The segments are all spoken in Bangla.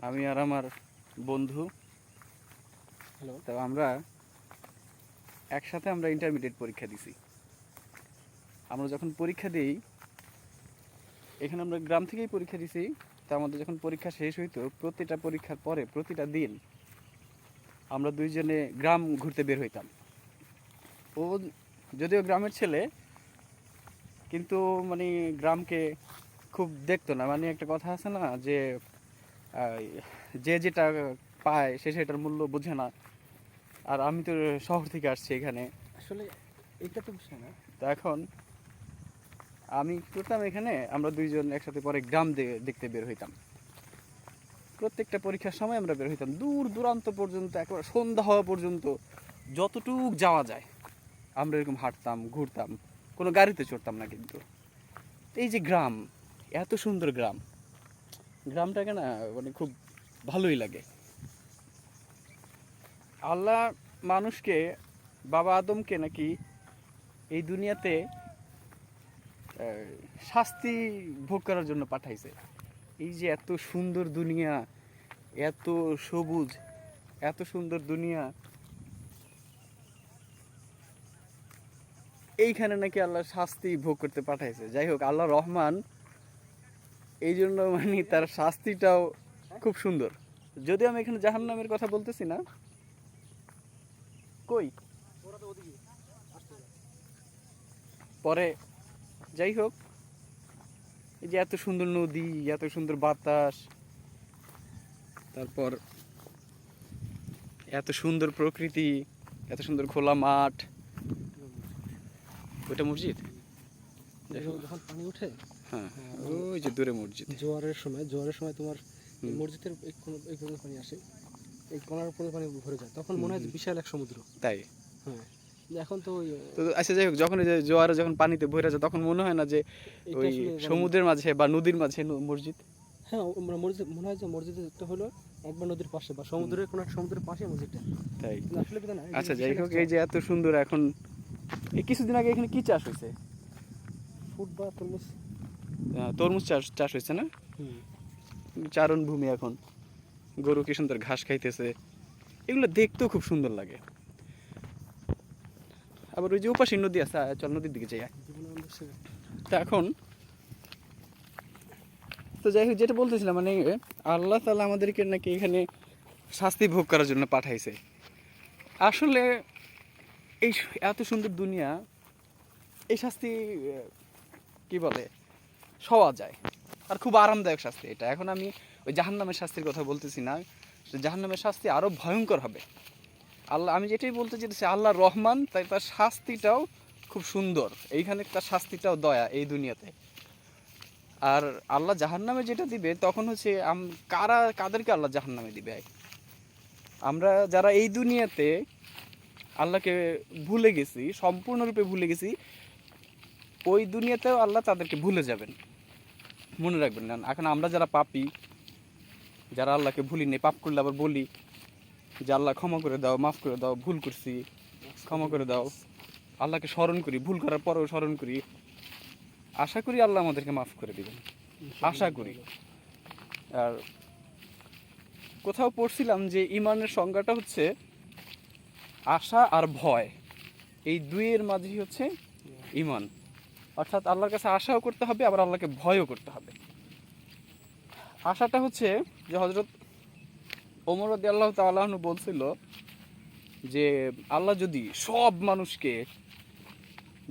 আমি আর আমার বন্ধু। হ্যালো। তো আমরা একসাথে ইন্টারমিডিয়েট পরীক্ষা দিছি। আমরা যখন পরীক্ষা দিই, এখানে আমরা গ্রাম থেকেই পরীক্ষা দিছি। তো আমাদের যখন পরীক্ষা শেষ হইতো, প্রতিটা পরীক্ষার পরে প্রতিটা দিন আমরা দুইজনে গ্রাম ঘুরতে বের হইতাম। ও যদিও গ্রামের ছেলে, কিন্তু মানে গ্রামকে খুব দেখতো না। মানে একটা কথা আছে না যে আহ, যে যেটা পায় সে সেটার মূল্য বোঝে না। আর আমি তো শহর থেকে আসছি এখানে। আসলে এটা তো বিষয় না। তো এখন আমি করতাম এখানে, আমরা দুইজন একসাথে পরে গ্রাম দেখতে বের হইতাম। প্রত্যেকটা পরীক্ষার সময় আমরা বের হইতাম দূর দূরান্ত পর্যন্ত, একেবারে সন্ধ্যা হওয়া পর্যন্ত যতটুক যাওয়া যায় আমরা এরকম হাঁটতাম, ঘুরতাম। কোনো গাড়িতে চড়তাম না। কিন্তু এই যে গ্রাম, এত সুন্দর গ্রাম, গ্রামটাকে না মানে খুব ভালোই লাগে। আল্লাহ মানুষকে, বাবা আদমকে নাকি এই দুনিয়াতে শাস্তি ভোগ করার জন্য পাঠাইছে। এই যে এত সুন্দর দুনিয়া, এত সবুজ, এত সুন্দর দুনিয়া, এইখানে নাকি আল্লাহ শাস্তি ভোগ করতে পাঠাইছে। যাই হোক, আল্লাহ রহমান, এই জন্য মানে তার শাস্তিটাও খুব সুন্দর। যদিও আমি এখানে জাহান্নামের কথা বলতেছি না। কই পরে, যাই হোক, এই যে এত সুন্দর নদী, এত সুন্দর বাতাস, তারপর এত সুন্দর প্রকৃতি, এত সুন্দর খোলা মাঠ। ওইটা মসজিদ। যখন পানি ওঠে, হ্যাঁ, ওই যে দূরে মসজিদ। জোয়ারের সময় তোমার মসজিদের এই কোণে পানি আসে, এই কোণার উপরে পানি ভরে যায়, তখন মনে হয় যে বিশাল এক সমুদ্র। তাই? হ্যাঁ, এখন তো তো আচ্ছা, যাই হোক, যখন এই যে জোয়ারে যখন পানিতে ভরে যায়, তখন মনে হয় না যে ওই সমুদ্রের মাঝে বা নদীর মাঝে মসজিদ? হ্যাঁ, মসজিদ মনে হয় যে মসজিদটা হলো একবার নদীর পাশে বা সমুদ্রের কোনো সমুদ্রের পাশে মসজিদটা। তাই? আসলে কি না। আচ্ছা, যাই হোক, এই যে এত সুন্দর, এখন এই কিছুদিন আগে এখানে কি চাষ হয়েছে? ফুট বা তরমুজ। তরমুজ চাষ হয়েছে না? চারণ ভূমি, এখন গরু কি সুন্দর ঘাস খাইতেছে। এগুলো দেখতেও খুব সুন্দর লাগে। আবার ওই যে উপাসী নদী আছে, চল নদীর দিকে যাই। তা এখন তো যাই হোক, যেটা বলতেছিলাম, মানে আল্লাহ তাআলা আমাদেরকে নাকি এখানে শাস্তি ভোগ করার জন্য পাঠাইছে। আসলে এই এত সুন্দর দুনিয়া, এই শাস্তি কি বলে সওয়া যায়। আর খুব আরামদায়ক শাস্তি এটা। এখন আমি ওই জাহান্নামের শাস্তির কথা বলতেছি না। জাহান্নামের শাস্তি আরও ভয়ঙ্কর হবে। আল্লাহ, আমি যেটাই বলতে চাইতেছি, আল্লাহ রহমান, তাই তার শাস্তিটাও খুব সুন্দর। এইখানে তার শাস্তিটাও দয়া এই দুনিয়াতে। আর আল্লাহ জাহান্নামে যেটা দিবে, তখন হচ্ছে কাদেরকে আল্লাহ জাহান্নামে দিবে? আমরা যারা এই দুনিয়াতে আল্লাহকে ভুলে গেছি, সম্পূর্ণরূপে ভুলে গেছি, ওই দুনিয়াতেও আল্লাহ তাদেরকে ভুলে যাবেন। মনে রাখবেন না। এখন আমরা যারা পাপী, যারা আল্লাহকে ভুলি নেই, পাপ করলে আবার বলি যে আল্লাহ ক্ষমা করে দাও, মাফ করে দাও, ভুল করছি, ক্ষমা করে দাও। আল্লাহকে স্মরণ করি, ভুল করার পরেও স্মরণ করি। আশা করি আল্লাহ আমাদেরকে মাফ করে দিবেন, আশা করি। আর কোথাও পড়ছিলাম যে ইমানের সংজ্ঞাটা হচ্ছে আশা আর ভয়, এই দুইয়ের মাঝেই হচ্ছে ইমান। অর্থাৎ আল্লাহর কাছে আশাও করতে হবে, আবার আল্লাহকে ভয়ও করতে হবে। আশাটা হচ্ছে যে হযরত ওমর রাদিয়াল্লাহু তাআলা আনহু বলছিল যে আল্লাহ যদি সব মানুষকে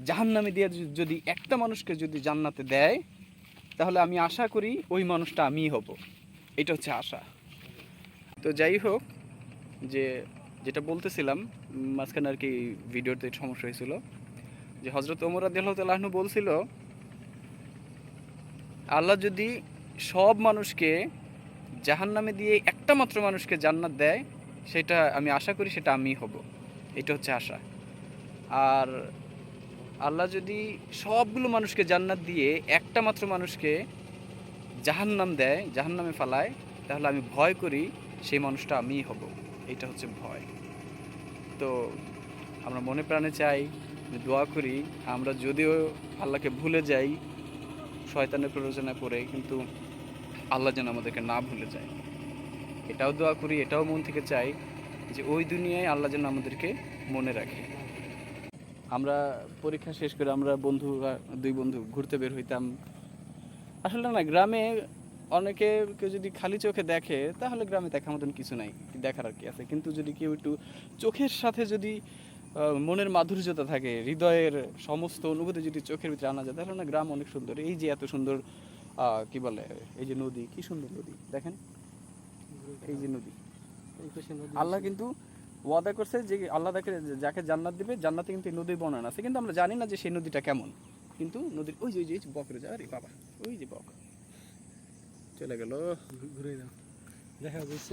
জাহান্নামে দিয়ে যদি একটা মানুষকে যদি জান্নাতে দেয়, তাহলে আমি আশা করি ওই মানুষটা আমিই হব। এটা হচ্ছে আশা। তো যাই হোক, যে যেটা বলতেছিলাম, মাঝখানে আর কি ভিডিওতে সমস্যা হয়েছিল, যে হযরত ওমর রাদিয়াল্লাহু তাআলা আনহু বলছিল আল্লাহ যদি সব মানুষকে জাহান্নামে দিয়ে একটা মাত্র মানুষকে জান্নাত দেয়, সেটা আমি আশা করি সেটা আমিই হব। এটা হচ্ছে আশা। আর আল্লাহ যদি সবগুলো মানুষকে জান্নাত দিয়ে একটা মাত্র মানুষকে জাহান্নাম দেয়, জাহান্নামে ফালায়, তাহলে আমি ভয় করি সেই মানুষটা আমিই হব। এটা হচ্ছে ভয়। তো আমরা মনে প্রাণে চাই, দোয়া করি, আমরা যদিও আল্লাহকে ভুলে যাই শয়তানের প্ররোচনায় পড়ে, কিন্তু আল্লাহ যেন আমাদেরকে না ভুলে যায়। এটাও দোয়া করি, এটাও মন থেকে চাই যে ওই দুনিয়ায় আল্লাহ যেন আমাদেরকে মনে রাখে। আমরা পরীক্ষা শেষ করে আমরা বন্ধুরা, 2 বন্ধু ঘুরতে বের হইতাম। আসলে না, গ্রামে অনেকে কেউ যদি খালি চোখে দেখে তাহলে গ্রামে দেখার মতন কিছু নাই, দেখার আর কি আছে। কিন্তু যদি কেউ একটু চোখের সাথে যদি মনের মাধুর্যতা থাকে, হৃদয়ের সমস্ত অনুভূতি যদি চোখের ভিতরে আনা যায়, তাহলে না গ্রাম অনেক সুন্দর। এই যে এত সুন্দর কি বলে, এই যে নদী, কি সুন্দর নদী দেখেন, এই যে নদী। এই পাশে নদী আল্লাহ কিন্তু ওয়াদা করছে যে আল্লাহ তাকে যাকে জান্নাত দিবে, জান্নাতে কিন্তু এই নদীর বর্ণনা আছে, কিন্তু আমরা জানি না যে সেই নদীটা কেমন। কিন্তু নদীর ওই যে বকরে যায়, আরে বাবা, ওই যে বক চলে গেল, ঘুরে দাও, দেখা যাচ্ছে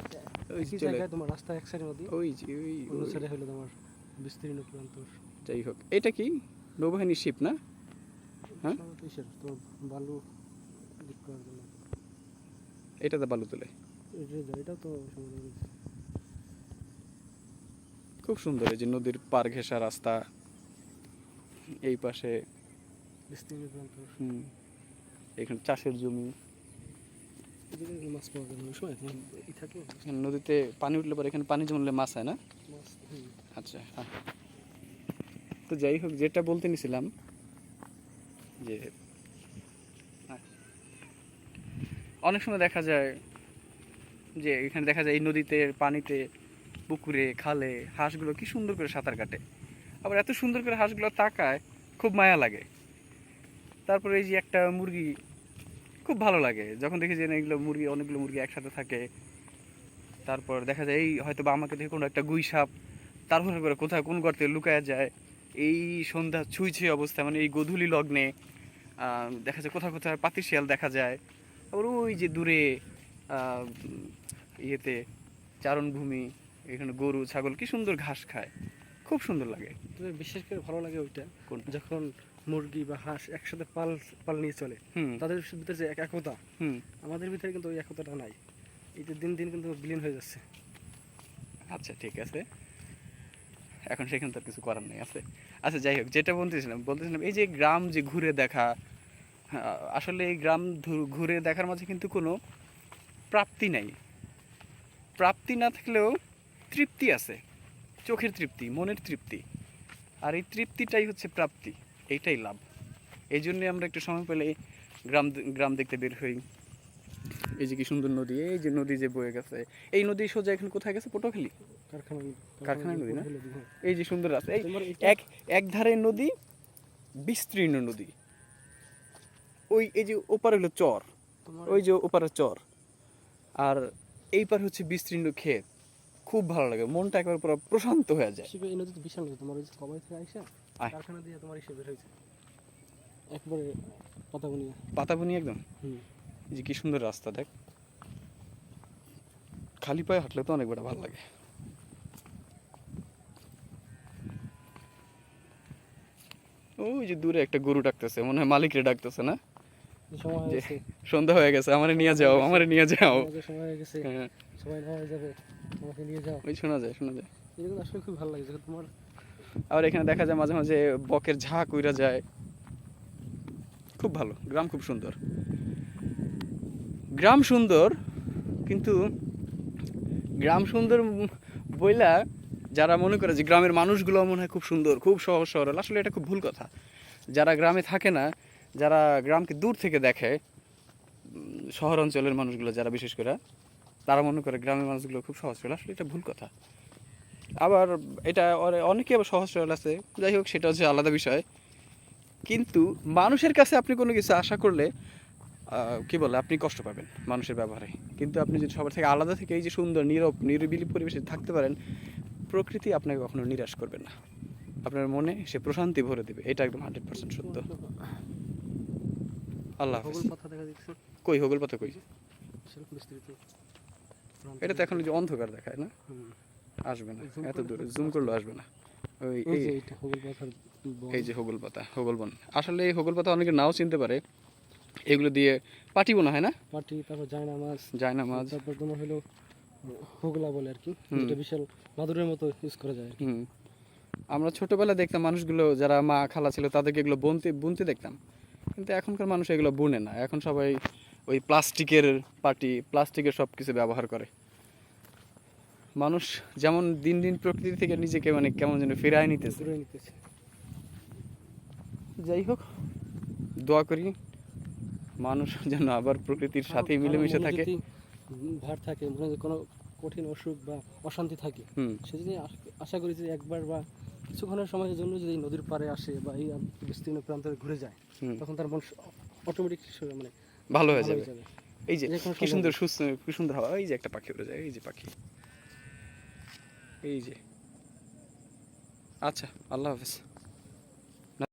ওই একই চলে, জায়গায় তোমার রাস্তা এক সাইডে নদী, ওই যে ওই অন্য সাইডে হলো তোমার বিস্তীর্ণ প্রান্তর। যাই হোক, এটা কি নৌবাহিনী শিপ না? হ্যাঁ, কিসের তোমার বালু ডিপ করার জন্য, এটাতে বালু তোলে। এটাও তো সমুদ্র। খুব সুন্দর এই যে নদীর পার ঘেঁষা রাস্তা, এই পাশে বিস্তীর্ণ প্রান্তর। এখানে চাষের জমি, এদিকে মাছ পাওয়া যায় না ওই সময়, তোমার ই থাকে এখানে নদীতে পানি উঠলে পরে এখানে পানি জমলে মাছ হয় না? মাছ। আচ্ছা, তো যাই হোক, যেটা বলতে নিছিলাম যে অনেক সময় দেখা যায় যে এখানে দেখা যায় এই নদীতে, পানিতে, পুকুরে, খালে হাঁসগুলো কি সুন্দর করে সাঁতার কাটে। আবার এত সুন্দর করে হাঁসগুলো তাকায়, খুব মায়া লাগে। তারপরে এই যে একটা মুরগি, খুব ভালো লাগে যখন দেখি যে এগুলো মুরগি, অনেকগুলো মুরগি একসাথে থাকে। তারপর দেখা যায় এই হয়তো বা আমাকে দেখে কোনো একটা গুই সাপ তারপরে করে কোথায় কোন গর্তে লুকায়া যায়, এই সন্ধ্যা ছুঁইছে অবস্থা, মানে এই গোধূলি লগ্নে দেখা যায় কোথাও কোথাও পাতির শিয়াল দেখা যায়। আবার ওই যে দূরে ইয়েতে চারণভূমি, এখানে গরু ছাগল কি সুন্দর ঘাস খায়, খুব সুন্দর লাগে। তবে বিশেষ করে ভালো লাগে ওইটা কোনটা? যখন মুরগি বা হাঁস একসাথে পাল পাল নিয়ে চলে, তাদের ভিতরে যে একতা, আমাদের ভিতরে কিন্তু ওই একতাটা নাই। এই যে দিন দিন কিন্তু বিলীন হয়ে যাচ্ছে। আচ্ছা ঠিক আছে, এখন সেখানে তো আর কিছু করার নেই আছে। আচ্ছা যাই হোক, যেটা বলতেছিলাম এই যে গ্রাম যে ঘুরে দেখা, আসলে এই গ্রাম ঘুরে দেখার মাঝে কিন্তু কোনো প্রাপ্তি নাই। প্রাপ্তি না থাকলেও তৃপ্তি আছে, চোখের তৃপ্তি, মনের তৃপ্তি। আর এই তৃপ্তিটাই হচ্ছে প্রাপ্তি, এইটাই লাভ। এই জন্যে আমরা একটু সময় পেলে গ্রাম গ্রাম দেখতে বের হই। এই যে কি সুন্দর নদী, এই যে নদী যে বয়ে গেছে, এই নদী সোজা এখন কোথায় গেছে? পটুয়াখালী কারখানা নদী না? এই যে সুন্দর রাস্তা, এই এক ধারে নদী, বিস্তীর্ণ নদী, ওই এই যে ওপারে হলো চর, ওই যে ওপারে চর, আর এই পার হচ্ছে বিস্তীর্ণ ক্ষেত। খুব ভালো লাগে, মনটা একবার পুরো প্রশান্ত হয়ে যায়। এই নদী তো বিশাল নদী, তোমার ওই যে কবাই থেকে আইসা কারখানা দিয়ে তোমার এসে বের হয়েছে একবারে পাতা বুনি একদম। এই যে কি সুন্দর রাস্তা, দেখ, খালি পায়ে হাঁটলে তো অনেক বড় ভালো লাগে। ওই যে দূরে একটা গরু ডাকতেছে, মনে হয় মালিকরে ডাকতেছে না? যে সন্ধ্যা হয়ে গেছে, আমারে নিয়ে যাও, আমারে নিয়ে যাও, সময় হয়ে গেছে, সবাই হয়ে যাবে, আমাকে নিয়ে যাও। ওই শোনা যায়, শোনা যায়। এগুলো আসলে খুব ভালো লাগে তোমার। আবার এখানে দেখা যায় মাঝে মাঝে বকের ঝাঁক উইরা যায়, খুব ভালো। গ্রাম খুব সুন্দর, গ্রাম সুন্দর, কিন্তু গ্রাম সুন্দর বইলা যারা মনে করে যে গ্রামের মানুষগুলো মনে হয় খুব সুন্দর, খুব সহজ সরল, আসলে এটা খুব ভুল কথা। যারা গ্রামে থাকে না, যারা গ্রামকে দূর থেকে দেখে, শহর অঞ্চলের মানুষগুলো যারা বিশেষ করে, তারা মনে করে গ্রামের মানুষগুলো খুব সহজ সরল, আসলে এটা ভুল কথা। আবার এটা অনেকে আবার সহজ সরল আছে, যাই হোক সেটা হচ্ছে আলাদা বিষয়। কিন্তু মানুষের কাছে আপনি কোনো কিছু আশা করলে কি বলে, আপনি কষ্ট পাবেন মানুষের ব্যবহারে। কিন্তু আপনি যদি সবার থেকে আলাদা থেকে এই যে সুন্দর নীরব নিরিবিলি পরিবেশে থাকতে পারেন, প্রকৃতি আপনাকে কখনো নিরাশ করবে না, আপনার মনে সে প্রশান্তি ভরে দেবে, এটা একদম 100% সত্য। আল্লাহ হাফেজ। কই হোগল পাতা কই? এটা তো এখন যে অন্ধকার দেখায় না, আসবে না, এত দূরে জুম করলেও আসবে না। ওই এই যে হোগল পাতা, হোগল বন। আসলে এই হোগল পাতা অনেকে নাও চিনতে পারে, এগুলো দিয়ে পাটি বোনা হয় না? পাটি, তারপর জায়নামাজ, তারপর তোমার হলো হোগলা বলে আর কি, এটা বিশাল মাদুরের মতো ইউজ করা যায়। আমরা ছোটবেলায় দেখতাম মানুষগুলো, যারা মা খালা ছিল তাদেরকে এগুলো বুনতে দেখতাম, কিন্তু এখনকার মানুষ এগুলো বুনে না, এখন সবাই ওই প্লাস্টিকের পাটি, প্লাস্টিকের সব কিছু ব্যবহার করে। মানুষ যেমন দিন দিন প্রকৃতি থেকে নিজেকে মানে কেমন যেন ফেরায় নিতেছে। দূরে নিতেছে। যাই হোক, দোয়া করি মানুষ যেন আবার প্রকৃতির সাথে মিলেমিশে মনে থাকে। যদি ভার থাকে, মনে যদি কোনো কঠিন অসুখ বা অশান্তি থাকে, সেদিনই আশা করি যে একবার বা কিছুক্ষণের সময়ের জন্য যদি নদীর পাড়ে আসে বা এই বিস্তীর্ণ প্রান্তরে ঘুরে যায়, তখন তার মন অটোমেটিক মানে ভালো হয়ে যাবে। এই যে কোনো কি সুন্দর সুস্থ, কি সুন্দর হাওয়া, এই যে একটা পাখি উড়ে যায়, এই যে পাখি, এই যে। আচ্ছা, আল্লাহ হাফেজ।